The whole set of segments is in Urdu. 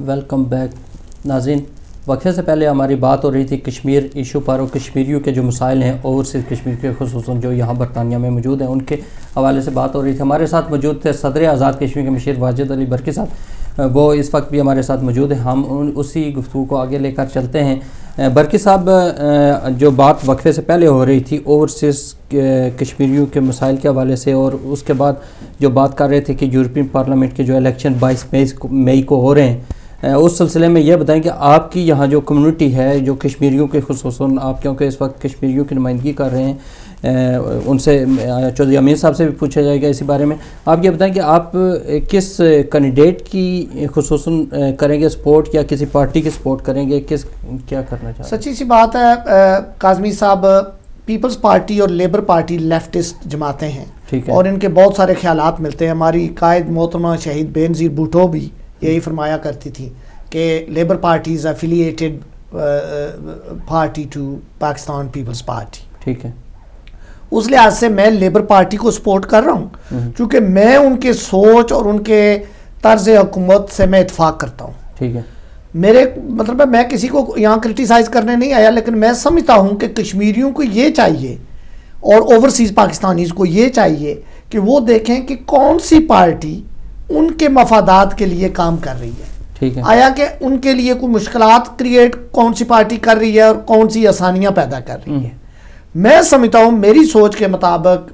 ویلکم بیک ناظرین. وقفے سے پہلے ہماری بات ہو رہی تھی کشمیر ایشو پر اور کشمیریوں کے جو مسائل ہیں اوورسیز کشمیر کے خصوصاً جو یہاں برطانیہ میں موجود ہیں ان کے حوالے سے بات ہو رہی تھی. ہمارے ساتھ موجود تھے صدر آزاد کشمیر کے مشیر واجد علی برقی صاحب, وہ اس وقت بھی ہمارے ساتھ موجود ہیں. ہم اسی گفتگو کو آگے لے کر چلتے ہیں. برقی صاحب, جو بات وقفے سے پہلے ہو رہی تھی اوورسیز کشمیریوں کے مسائل کے حوالے سے, اور اس کے بعد جو بات کر رہے تھے کہ یورپین پارلیمنٹ کے جو الیکشن 22 مئی کو ہو رہے ہیں, اس سلسلے میں یہ بتائیں کہ آپ کی یہاں جو کمیونٹی ہے جو کشمیریوں کے خصوصاً آپ کیونکہ اس وقت کشمیریوں کی نمائندگی کر رہے ہیں, ان سے چودھری امین صاحب سے بھی پوچھا جائے گا اسی بارے میں. آپ یہ بتائیں کہ آپ کس کینڈیڈیٹ کی خصوصاً کریں گے سپورٹ, یا کسی پارٹی کی سپورٹ کریں گے, کیا کرنا چاہتے ہیں؟ سچی سی بات ہے کاظمی صاحب, پیپلز پارٹی اور لیبر پارٹی لیفٹسٹ جماعتیں ہیں اور ان کے بہت سارے خیالات ملتے ہیں. ہماری قائد محترمہ شہید بے نظیر بھٹو بھی یہی فرمایا کرتی تھی کہ Labour Party is affiliated party to Pakistan Peoples Party. ٹھیک ہے, اس لحاظ سے میں لیبر پارٹی کو سپورٹ کر رہا ہوں کیونکہ میں ان کے سوچ اور ان کے طرز حکومت سے میں اتفاق کرتا ہوں. ٹھیک ہے, میرے مطلب ہے میں کسی کو یہاں کرٹیسائز کرنے نہیں آیا, لیکن میں سمجھتا ہوں کہ کشمیریوں کو یہ چاہیے اور اوورسیز پاکستانیز کو یہ چاہیے کہ وہ دیکھیں کہ کون سی پارٹی ان کے مفادات کے لیے کام کر رہی ہے. ٹھیک ہے, آیا کہ ان کے لیے کوئی مشکلات کریٹ کون سی پارٹی کر رہی ہے اور کون سی آسانیاں پیدا کر رہی ہے. میں سمجھتا ہوں میری سوچ کے مطابق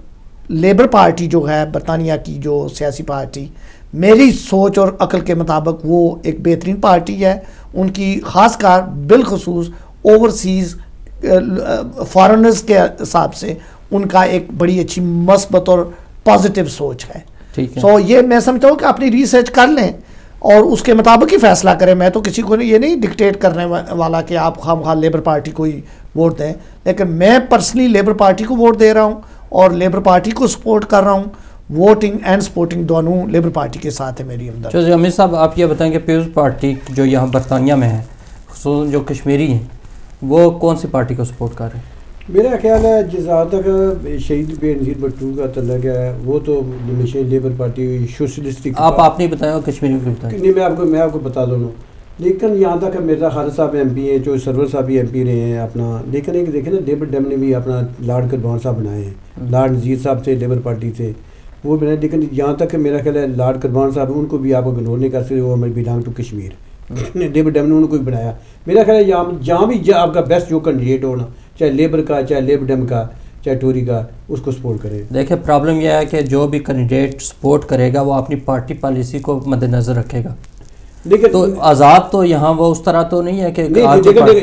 لیبر پارٹی جو ہے برطانیہ کی جو سیاسی پارٹی, میری سوچ اور عقل کے مطابق وہ ایک بہترین پارٹی ہے. ان کی خاص کر بالخصوص اوورسیز فارنرز کے حساب سے ان کا ایک بڑی اچھی مثبت اور پازیٹیو سوچ ہے. سو یہ میں سمجھتا ہوں کہ اپنی ریسرچ کر لیں اور اس کے مطابق ہی فیصلہ کریں. میں تو کسی کو یہ نہیں ڈکٹیٹ کرنے والا کہ آپ خام خواہ لیبر پارٹی کو ہی ووٹ دیں, لیکن میں پرسنلی لیبر پارٹی کو ووٹ دے رہا ہوں اور لیبر پارٹی کو سپورٹ کر رہا ہوں. ووٹنگ اینڈ سپورٹنگ دونوں لیبر پارٹی کے ساتھ ہے میری اندر. چودھری امین صاحب, آپ یہ بتائیں کہ پیپلز پارٹی جو یہاں برطانیہ میں ہے خصوصاً جو کشمیری ہیں وہ کون سی پارٹی کو سپورٹ کر رہے ہیں؟ میرا خیال ہے جہاں تک شہید بے نظیر بھٹو کا تعلق ہے وہ تو ہمیشہ لیبر پارٹی سوشلسٹک. آپ نہیں بتائیں, کشمیری کو بتائیں. نہیں, میں آپ کو بتا دوں, لیکن یہاں تک مرزا خالد صاحب ایم پی ہیں, جو سرور صاحب بھی ایم پی رہے ہیں اپنا, لیکن ایک دیکھیں نا لیبر ڈیم نے بھی اپنا لارڈ کربان صاحب بنائے ہیں, لارڈ نذیر صاحب سے لیبر پارٹی سے وہ بنائے. لیکن یہاں تک میرا خیال ہے لارڈ کربان صاحب ان کو بھی آپ اگنور نہیں کر سکتے, وہ ہمیں بلانگ ٹو کشمیر. لیبر ڈیم نے ان کو بھی بنایا. میرا خیال ہے جہاں بھی آپ کا بیسٹ جو کینڈیڈیٹ ہونا, چاہے لیبر کا, چاہے لیبر ڈیم کا, چاہے ٹوری کا, اس کو سپورٹ کرے. دیکھیں پرابلم یہ ہے کہ جو بھی کینڈیڈیٹ سپورٹ کرے گا وہ اپنی پارٹی پالیسی کو مد نظر رکھے گا. لیکن تو آزاد تو یہاں وہ اس طرح تو نہیں ہے کہ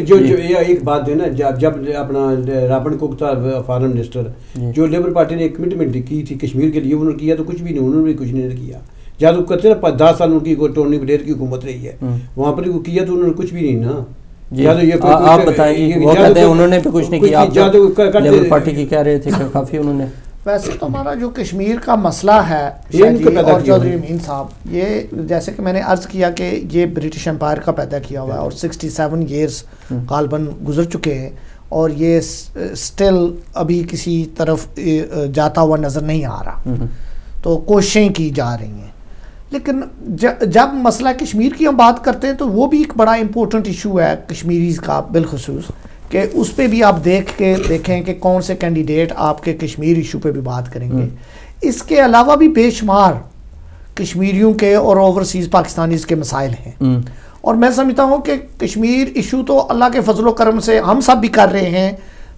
جو ایک بات ہے نا, جب اپنا رابرٹ کوک تھا فارن منسٹر, جو لیبر پارٹی نے ایک کمٹمنٹ کی تھی کشمیر کے لیے, انہوں نے کیا تو کچھ بھی نہیں, انہوں نے بھی کچھ نہیں کیا. جب وہ کرتے نا 10 سال ان کی ٹونی بلیئر کی حکومت رہی ہے, وہاں پر کیا تو انہوں نے کچھ بھی نہیں نا. آپ بتائیں, وہ کہتے ہیں انہوں نے بھی کچھ نہیں کیا, آپ لیبر پارٹی کی کہہ رہے تھے کہ کافی انہوں نے. ویسے تو ہمارا جو کشمیر کا مسئلہ ہے اور چودھری امین صاحب, یہ جیسے کہ میں نے عرض کیا کہ یہ برٹش امپائر کا پیدا کیا ہوا ہے اور 67 ایئرس غالباً گزر چکے ہیں اور یہ سٹل ابھی کسی طرف جاتا ہوا نظر نہیں آ رہا, تو کوششیں کی جا رہی ہیں. لیکن جب مسئلہ کشمیر کی ہم بات کرتے ہیں تو وہ بھی ایک بڑا امپورٹنٹ ایشو ہے کشمیریز کا بالخصوص, کہ اس پہ بھی آپ دیکھیں کہ کون سے کینڈیڈیٹ آپ کے کشمیر ایشو پہ بھی بات کریں گے. اس کے علاوہ بھی بے شمار کشمیریوں کے اور اوورسیز پاکستانیز کے مسائل ہیں, اور میں سمجھتا ہوں کہ کشمیر ایشو تو اللہ کے فضل و کرم سے ہم سب بھی کر رہے ہیں.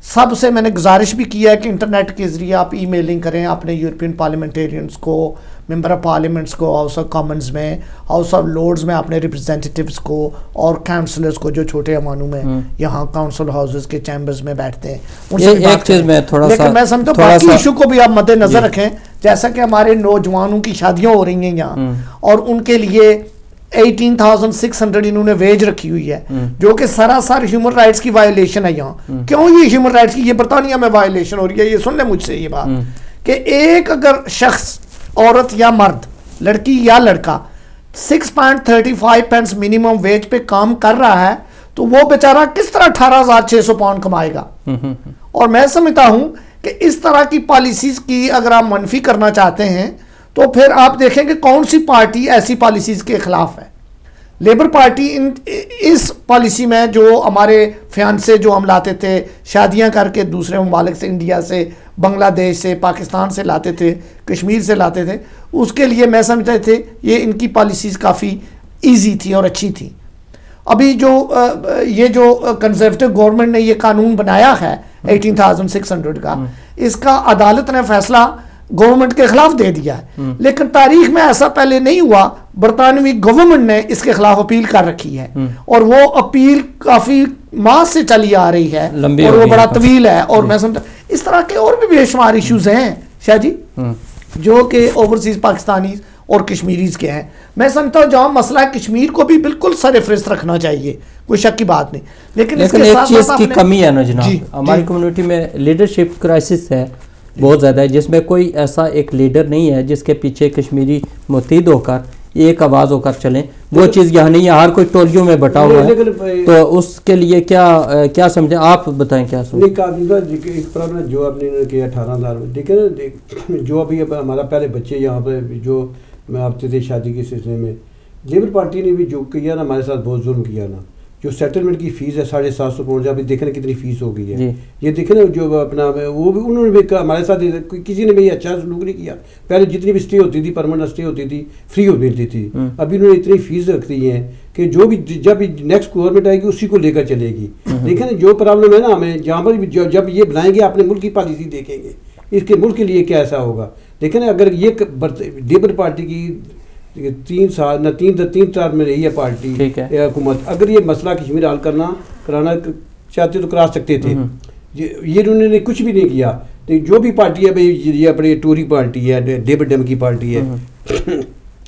سب سے میں نے گزارش بھی کیا ہے کہ انٹرنیٹ کے ذریعے آپ ای میلنگ کریں اپنے یورپین پارلیمنٹیرینز کو, ممبر آف پارلیمنٹس کو, ہاؤس آف کامنز میں, ہاؤس آف لورڈز میں اپنے ریپرزینٹیٹیوز کو, اور کاؤنسلرز کو جو چھوٹے ایوانوں میں یہاں کاؤنسل ہاؤسز کے چیمبرز میں بیٹھتے ہیں, ان سے بات کریں. لیکن میں سمجھتا ہوں باقی ایشو کو بھی آپ مد نظر رکھیں, جیسا کہ ہمارے نوجوانوں کی شادیاں ہو رہی ہیں یہاں اور ان کے لیے 18,600 انہوں نے ویج رکھی ہوئی ہے, جو کہ سراسر ہیومن رائٹس کی وائلیشن ہے یہاں. کیوں یہ ہیومن رائٹس کی, یہ برطانیہ میں وائلیشن ہو رہی ہے. یہ سن لیں مجھ سے یہ بات کہ ایک اگر شخص, عورت یا مرد, لڑکی یا لڑکا 6.35 پینس منیمم ویج پہ کام کر رہا ہے تو وہ بیچارہ کس طرح 18,600 پاؤنڈ کمائے گا. اور میں سمجھتا ہوں کہ اس طرح کی پالیسیز کی اگر آپ منفی کرنا چاہتے ہیں تو پھر آپ دیکھیں کہ کون سی پارٹی ایسی پالیسیز کے خلاف ہے. لیبر پارٹی اس پالیسی میں جو ہمارے فیانسے جو ہم لاتے تھے شادیاں کر کے دوسرے ممالک سے، انڈیا سے، بنگلہ دیش سے، پاکستان سے لاتے تھے، کشمیر سے لاتے تھے، اس کے لیے میں سمجھتے تھے یہ ان کی پالیسیز کافی ایزی تھی اور اچھی تھی. ابھی یہ جو کنزرویٹو گورنمنٹ نے یہ قانون بنایا ہے 18,600 کا، اس کا عدالت نے فیصلہ گورنمنٹ کے خلاف دے دیا ہے، لیکن تاریخ میں ایسا پہلے نہیں ہوا. برطانوی گورنمنٹ نے اس کے خلاف اپیل کر رکھی ہے، اور وہ اپیل کافی ماہ سے چلی آ رہی ہے اور وہ بڑا طویل ہے. اور میں سمجھتا اس طرح کے اور بھی بے شمار ایشوز ہیں شاہ جی جو کہ اوورسیز پاکستانیز اور کشمیریز کے ہیں. میں سمجھتا ہوں جہاں مسئلہ کشمیر کو بھی بالکل سر فہرست رکھنا چاہیے، کوئی شک کی بات نہیں، لیکن ایک چیز کی کمی ہے نا جناب، ہماری کمیونٹی میں لیڈرشپ کرائسس ہے بہت زیادہ ہے، جس میں کوئی ایسا ایک لیڈر نہیں ہے جس کے پیچھے کشمیری متحد ہو کر ایک آواز ہو کر چلیں. وہ چیز یہاں نہیں ہے، ہر کوئی ٹولیوں میں بٹا ہوا ہے. تو اس کے لیے کیا سمجھیں آپ، بتائیں کیا سمجھیں. ایک پرابلم جو آپ نے کیا 18,000 میں دیکھیں نا، جو ابھی ہمارا پہلے بچے یہاں پہ جو میں آتے تھے شادی کے سلسلے میں، لیبر پارٹی نے بھی جو کیا نا ہمارے ساتھ بہت ظلم کیا نا. جو سیٹلمنٹ کی فیس ہے 750 پاؤنڈ، ابھی دیکھیں کتنی فیس ہو گئی ہے. یہ دیکھیں نا جو اپنا وہ بھی انہوں نے بھی ہمارے ساتھ کسی نے بھی اچھا سلوک نہیں کیا. پہلے جتنی بھی اسٹے ہوتی تھی، پرماننٹ اسٹے ہوتی تھی، فری ہو ملتی تھی. ابھی انہوں نے اتنی فیس رکھ دی ہے کہ جو بھی جب نیکسٹ گورنمنٹ آئے گی اسی کو لے کر چلے گی. دیکھیں نا جو پرابلم ہے نا ہمیں جہاں پر بھی جب یہ بنائیں گے اپنے ملک کی پالیسی دیکھیں گے اس کے ملک کے لیے کیا ایسا ہوگا. دیکھیں نا اگر یہ لیبر پارٹی کی 3 سال نہ 3 سال میں رہی ہے پارٹی حکومت، اگر یہ مسئلہ کشمیر حل کرانا چاہتے تو کرا سکتے تھے. یہ انہوں نے کچھ بھی نہیں کیا. جو بھی پارٹی ہے بھائی، یہ اپنی ٹوری پارٹی ہے، لیبر ڈیم کی پارٹی ہے،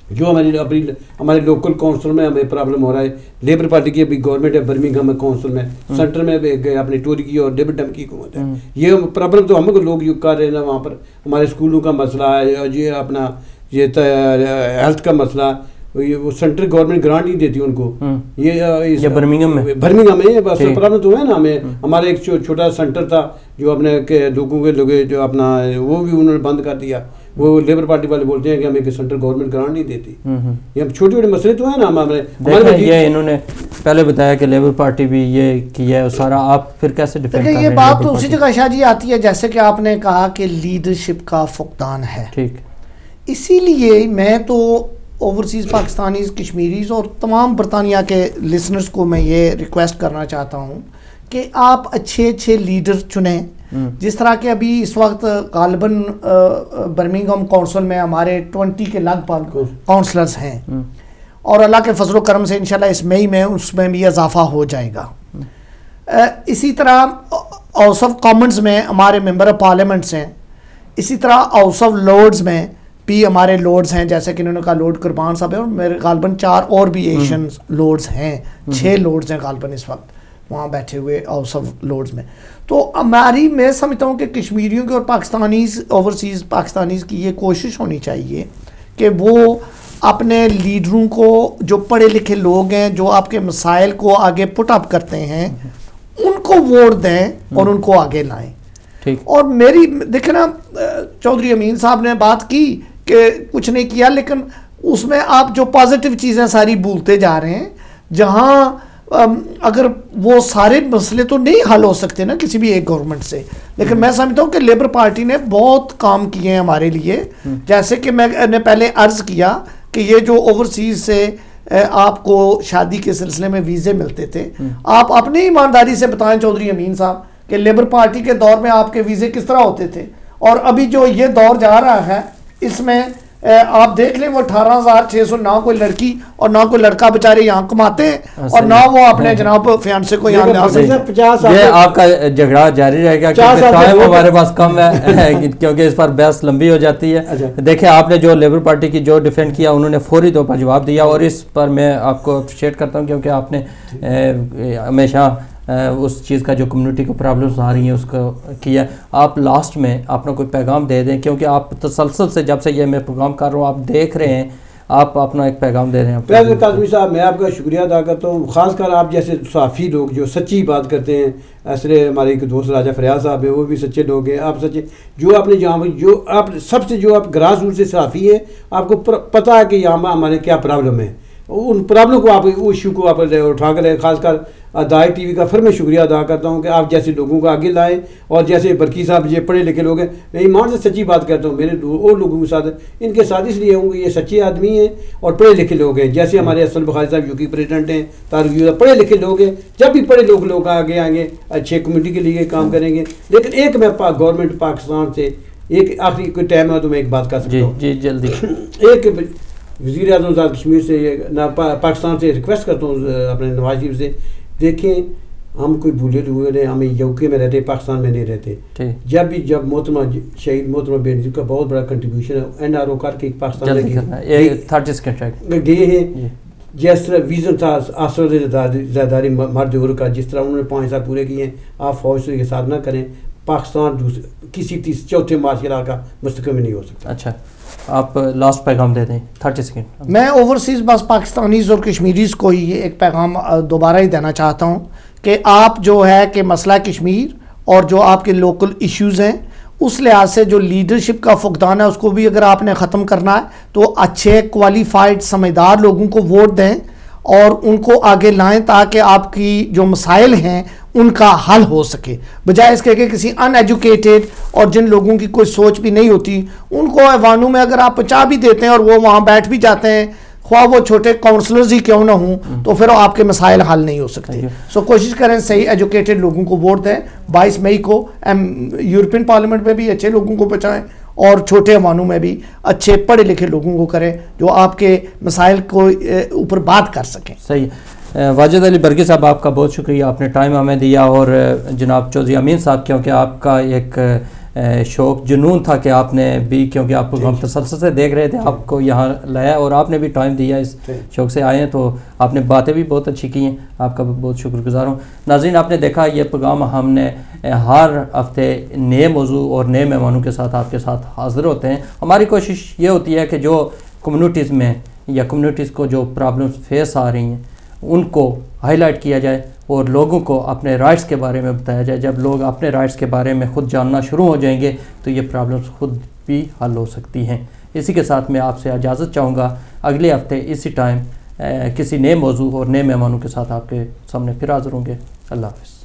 جو ہمارے لوکل کونسل میں ہمیں پرابلم ہو رہا ہے. لیبر پارٹی کی ابھی گورنمنٹ ہے برمنگھم میں کونسل میں، سینٹر میں اپنی ٹوری کی اور لیبر ڈیم کی حکومت ہے. یہ پرابلم تو ہم لوگ کر رہے ہیں نا. وہاں پر ہمارے اسکولوں کا مسئلہ ہے، یہ اپنا یہ ہیلتھ کا مسئلہ، وہ سینٹرل گورنمنٹ گرانٹ نہیں دیتی ان کو. یہ برمنگھم میں بس پرابلم تو ہے نا. ہمارا ایک چھوٹا سینٹر تھا جو اپنے لوگوں کے لوگ جو اپنا وہ بھی انہوں نے بند کر دیا. وہ لیبر پارٹی والے بولتے ہیں کہ ہمیں سینٹرل گورنمنٹ گرانٹ نہیں دیتی. یہ چھوٹے چھوٹے مسئلے تو ہیں نا ہمارے. یہ انہوں نے پہلے بتایا کہ لیبر پارٹی بھی یہ کیا ہے سارا، آپ پھر کیسے ڈیفینڈ کر رہے ہیں؟ یہ بات تو اسی جگہ شاہ جی آتی ہے جیسے کہ آپ نے کہا کہ لیڈرشپ کا فقدان ہے. ٹھیک، اسی لیے میں تو اوورسیز پاکستانیز، کشمیریز اور تمام برطانیہ کے لسنرز کو میں یہ ریکویسٹ کرنا چاہتا ہوں کہ آپ اچھے لیڈر چنیں. جس طرح کہ ابھی اس وقت غالباً برمنگھم کونسل میں ہمارے 20 کے لگ بھگ کونسلرز ہیں، اور اللہ کے فضل و کرم سے انشاءاللہ اس مئی میں اس میں بھی اضافہ ہو جائے گا. اسی طرح ہاؤس آف کامنز میں ہمارے ممبر آف پارلیمنٹس ہیں. اسی طرح ہاؤس آف لارڈز میں بھی ہمارے لارڈز ہیں، جیسے کہ انہوں نے کہا لارڈ قربان صاحب ہیں، اور میرے غالباً 4 اور بھی ایشین لارڈز ہیں. 6 لارڈز ہیں غالباً اس وقت وہاں بیٹھے ہوئے ہاؤس آف لارڈز میں. تو میں سمجھتا ہوں کہ کشمیریوں کی اور پاکستانیز اوورسیز پاکستانیز کی یہ کوشش ہونی چاہیے کہ وہ اپنے لیڈروں کو، جو پڑھے لکھے لوگ ہیں جو آپ کے مسائل کو آگے پٹ اپ کرتے ہیں، ان کو ووٹ دیں اور ان کو آگے لائیں. اور میری دیکھیں نا چودھری امین صاحب نے بات کی کہ کچھ نہیں کیا، لیکن اس میں آپ جو پازیٹیو چیزیں ساری بھولتے جا رہے ہیں. جہاں اگر وہ سارے مسئلے تو نہیں حل ہو سکتے نا کسی بھی ایک گورنمنٹ سے، لیکن میں سمجھتا ہوں کہ لیبر پارٹی نے بہت کام کیے ہیں ہمارے لیے. جیسے کہ میں نے پہلے عرض کیا کہ یہ جو اوورسیز سے آپ کو شادی کے سلسلے میں ویزے ملتے تھے، آپ اپنی ایمانداری سے بتائیں چودھری امین صاحب کہ لیبر پارٹی کے دور میں آپ کے ویزے کس طرح ہوتے تھے، اور ابھی جو یہ دور جا رہا ہے اس میں آپ دیکھ لیں وہ 18,600 نہ کوئی لڑکی اور نہ کوئی لڑکا بیچارے یہاں کماتے ہیں اور نہ وہ اپنے جناب فیانسے کو یہاں لے. یہ آپ کا جھگڑا جاری رہے گا کیونکہ ٹائم ہمارے پاس کم ہے کیونکہ اس پر بحث لمبی ہو جاتی ہے. دیکھیں آپ نے جو لیبر پارٹی کی جو ڈیفینڈ کیا انہوں نے فوری طور پر جواب دیا، اور اس پر میں آپ کو اپریشیٹ کرتا ہوں کیونکہ آپ نے ہمیشہ اس چیز کا جو کمیونٹی کو پرابلمس آ رہی ہیں اس کو کیا. آپ لاسٹ میں اپنا کوئی پیغام دے دیں کیونکہ آپ تسلسل سے جب سے یہ میں پروگرام کر رہا ہوں آپ دیکھ رہے ہیں، آپ اپنا ایک پیغام دے رہے ہیں. پہلے کاظمی صاحب میں آپ کا شکریہ ادا کرتا ہوں، خاص کر آپ جیسے صحافی لوگ جو سچی بات کرتے ہیں. ایسے ہمارے ایک دوست راجہ فریاد صاحب ہیں، وہ بھی سچے لوگ ہیں. آپ سچے جو آپ نے جہاں جو آپ سب سے جو آپ گراس روٹ سے صحافی ہیں، آپ کو پتہ ہے کہ یہاں ہمارے کیا پرابلم ہے. ان پرابلم کو آپ ایشو کو آپ اٹھا کر خاص کر دائی ٹی وی کا پھر میں شکریہ ادا کرتا ہوں کہ آپ جیسے لوگوں کو آگے لائیں. اور جیسے برکی صاحب یہ پڑھے لکھے لوگ ہیں, میں ایمان سے سچی بات کرتا ہوں, میرے اور لوگوں کے ساتھ ان کے ساتھ اس لیے ہوں کہ یہ سچے آدمی ہیں اور پڑھے لکھے لوگ ہیں. جیسے ہمارے اسد بخاری صاحب UK پریزیڈنٹ ہیں, طارق یوسف پڑھے لکھے لوگ ہیں. جب بھی پڑھے لوگ آگے آئیں گے اچھے کمیونٹی کے لیے کام کریں گے. لیکن ایک میں گورنمنٹ پاکستان سے ایک آخری کوئی ٹائم ہے تو میں ایک بات کر سکتا ہوں. جی جلدی. ایک وزیر اعظم آزاد کشمیر سے پاکستان سے ریکویسٹ کرتا ہوں اپنے نواز شریف سے, دیکھیں ہم کوئی بھولے ہوئے نہیں, ہم UK میں رہتے, پاکستان میں نہیں رہتے. جب محترمہ شہید محترمہ بینظیر کا بہت بڑا کنٹریبیوشن ہے NRO کر کے پاکستان میں گئے ہیں. جس طرح ویژن تھا آسر زیاداری مرد عور کا, جس طرح انہوں نے 5 سال پورے کیے ہیں, آپ فوج سے یہ ساتھ نہ کریں. پاکستان کسی چوتھے معاشرہ کا مستقبل نہیں ہو سکتا. اچھا آپ لاسٹ پیغام دے دیں 30 سیکنڈ. میں اوورسیز بس پاکستانیز اور کشمیریز کو ہی ایک پیغام دوبارہ ہی دینا چاہتا ہوں کہ آپ جو ہے کہ مسئلہ کشمیر اور جو آپ کے لوکل ایشوز ہیں اس لحاظ سے جو لیڈرشپ کا فقدان ہے اس کو بھی اگر آپ نے ختم کرنا ہے تو اچھے کوالیفائڈ سمجھدار لوگوں کو ووٹ دیں اور ان کو آگے لائیں تاکہ آپ کی جو مسائل ہیں ان کا حل ہو سکے, بجائے اس کے کہ کسی ان ایجوکیٹڈ اور جن لوگوں کی کوئی سوچ بھی نہیں ہوتی ان کو ایوانوں میں اگر آپ پہنچا بھی دیتے ہیں اور وہ وہاں بیٹھ بھی جاتے ہیں, خواہ وہ چھوٹے کاؤنسلرز ہی کیوں نہ ہوں, تو پھر آپ کے مسائل حل نہیں ہو سکتے. سو کوشش کریں صحیح ایجوکیٹڈ لوگوں کو ووٹ دیں. 22 مئی کو یورپین پارلیمنٹ میں بھی اچھے لوگوں کو بچائیں اور چھوٹے ایوانوں میں بھی اچھے پڑھے لکھے لوگوں کو کریں جو آپ کے مسائل کو اوپر بات کر سکیں. صحیح. واجد علی برگی صاحب آپ کا بہت شکریہ, آپ نے ٹائم ہمیں دیا. اور جناب چودھری امین صاحب, کیونکہ آپ کا ایک شوق جنون تھا کہ آپ نے بھی, کیونکہ آپ کو ہم تسلسل سے دیکھ رہے تھے, آپ کو یہاں لایا اور آپ نے بھی ٹائم دیا, اس شوق سے آئے ہیں, تو آپ نے باتیں بھی بہت اچھی کی ہیں, آپ کا بہت شکر گزار ہوں. ناظرین آپ نے دیکھا یہ پروگرام ہم نے ہر ہفتے نئے موضوع اور نئے مہمانوں کے ساتھ آپ کے ساتھ حاضر ہوتے ہیں. ہماری کوشش یہ ہوتی ہے کہ جو کمیونٹیز میں یا کمیونٹیز کو جو پرابلمس فیس آ رہی ہیں ان کو ہائی لائٹ کیا جائے اور لوگوں کو اپنے رائٹس کے بارے میں بتایا جائے. جب لوگ اپنے رائٹس کے بارے میں خود جاننا شروع ہو جائیں گے تو یہ پرابلمس خود بھی حل ہو سکتی ہیں. اسی کے ساتھ میں آپ سے اجازت چاہوں گا, اگلے ہفتے اسی ٹائم کسی نئے موضوع اور نئے مہمانوں کے ساتھ آپ کے سامنے پھر حاضر ہوں گے. اللہ حافظ.